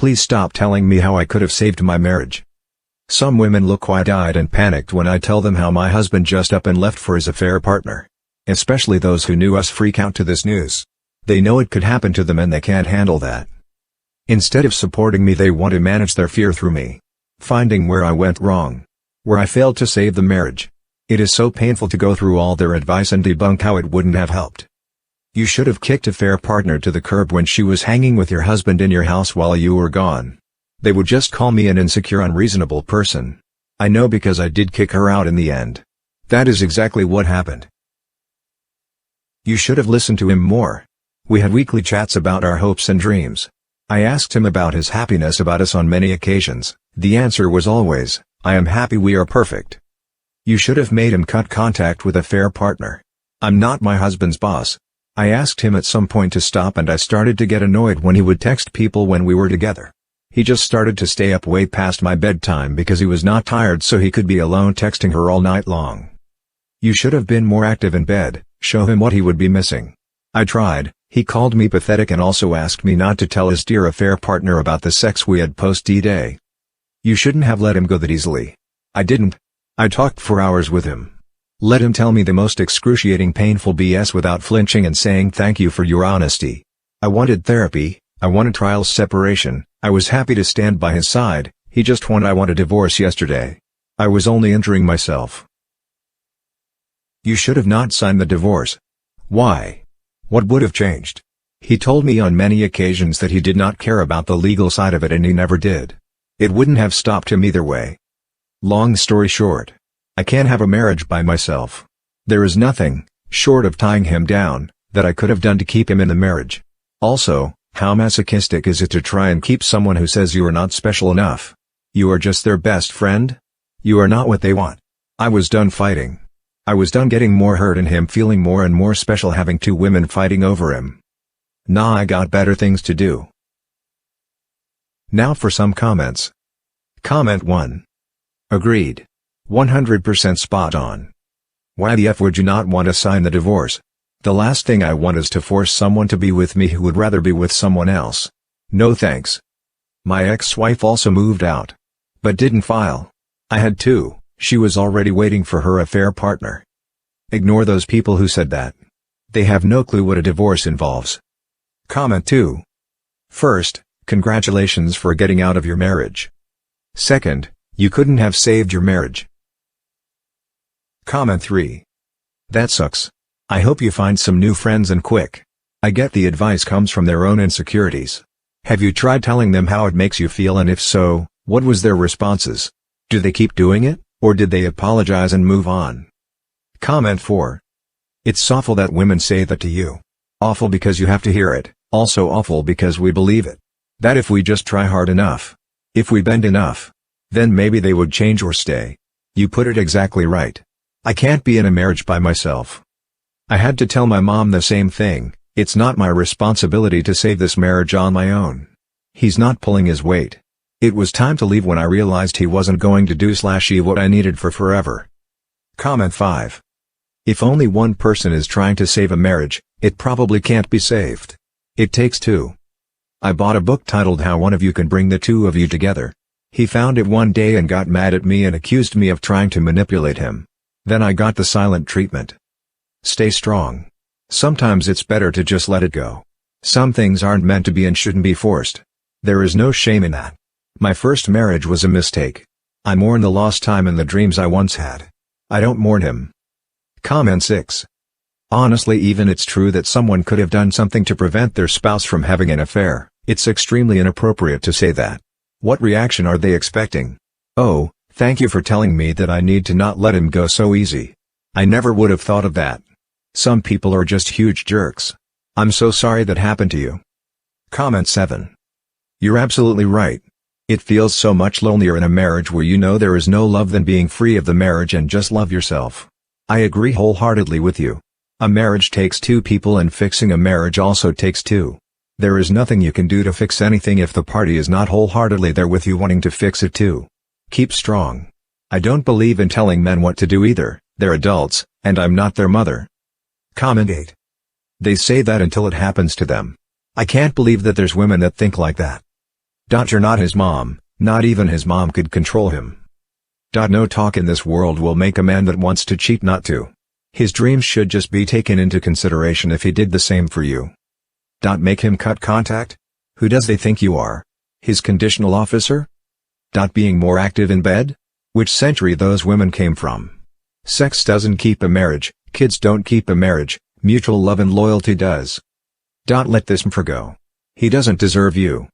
please stop telling me how I could have saved my marriage. Some women look wide-eyed and panicked when I tell them how my husband just up and left for his affair partner. Especially those who knew us freak out to this news. They know it could happen to them and they can't handle that. Instead of supporting me, they want to manage their fear through me. Finding where I went wrong. Where I failed to save the marriage. It is so painful to go through all their advice and debunk how it wouldn't have helped. You should have kicked affair partner to the curb when she was hanging with your husband in your house while you were gone. They would just call me an insecure, unreasonable person. I know because I did kick her out in the end. That is exactly what happened. You should have listened to him more. We had weekly chats about our hopes and dreams. I asked him about his happiness about us on many occasions. The answer was always, I am happy we are perfect. You should have made him cut contact with affair partner. I'm not my husband's boss. I asked him at some point to stop and I started to get annoyed when he would text people when we were together. He just started to stay up way past my bedtime because he was not tired so he could be alone texting her all night long. You should have been more active in bed, show him what he would be missing. I tried, he called me pathetic and also asked me not to tell his dear affair partner about the sex we had post-D-Day. You shouldn't have let him go that easily. I didn't. I talked for hours with him. Let him tell me the most excruciating painful BS without flinching and saying thank you for your honesty. I wanted therapy, I wanted trial separation, I was happy to stand by his side, I want a divorce yesterday. I was only injuring myself. You should have not signed the divorce. Why? What would have changed? He told me on many occasions that he did not care about the legal side of it and he never did. It wouldn't have stopped him either way. Long story short. I can't have a marriage by myself. There is nothing, short of tying him down, that I could have done to keep him in the marriage. Also, how masochistic is it to try and keep someone who says you are not special enough? You are just their best friend? You are not what they want. I was done fighting. I was done getting more hurt and him feeling more and more special having two women fighting over him. Nah, I got better things to do. Now for some comments. Comment 1. Agreed. 100% spot on. Why the F would you not want to sign the divorce? The last thing I want is to force someone to be with me who would rather be with someone else. No thanks. My ex-wife also moved out. But didn't file. I had to, she was already waiting for her affair partner. Ignore those people who said that. They have no clue what a divorce involves. Comment 2. First, congratulations for getting out of your marriage. Second, you couldn't have saved your marriage. Comment 3. That sucks. I hope you find some new friends and quick. I get the advice comes from their own insecurities. Have you tried telling them how it makes you feel, and if so, what was their responses? Do they keep doing it, or did they apologize and move on? Comment 4. It's awful that women say that to you. Awful because you have to hear it, also awful because we believe it. That if we just try hard enough, if we bend enough, then maybe they would change or stay. You put it exactly right. I can't be in a marriage by myself. I had to tell my mom the same thing, it's not my responsibility to save this marriage on my own. He's not pulling his weight. It was time to leave when I realized he wasn't going to do/e what I needed for forever. Comment 5. If only one person is trying to save a marriage, it probably can't be saved. It takes two. I bought a book titled How One of You Can Bring the Two of You Together. He found it one day and got mad at me and accused me of trying to manipulate him. Then I got the silent treatment. Stay strong. Sometimes it's better to just let it go. Some things aren't meant to be and shouldn't be forced. There is no shame in that. My first marriage was a mistake. I mourn the lost time and the dreams I once had. I don't mourn him. Comment 6. Honestly, even it's true that someone could have done something to prevent their spouse from having an affair, it's extremely inappropriate to say that. What reaction are they expecting? Oh, thank you for telling me that I need to not let him go so easy. I never would have thought of that. Some people are just huge jerks. I'm so sorry that happened to you. Comment 7. You're absolutely right. It feels so much lonelier in a marriage where you know there is no love than being free of the marriage and just love yourself. I agree wholeheartedly with you. A marriage takes two people and fixing a marriage also takes two. There is nothing you can do to fix anything if the party is not wholeheartedly there with you wanting to fix it too. Keep strong. I don't believe in telling men what to do either, they're adults, and I'm not their mother. Comment 8. They say that until it happens to them. I can't believe that there's women that think like that. You're not his mom, not even his mom could control him. No talk in this world will make a man that wants to cheat not to. His dreams should just be taken into consideration if he did the same for you. Make him cut contact? Who does they think you are? His conditional officer? Being more active in bed? Which century those women came from? Sex doesn't keep a marriage, kids don't keep a marriage, mutual love and loyalty does. Let this mfra go. He doesn't deserve you.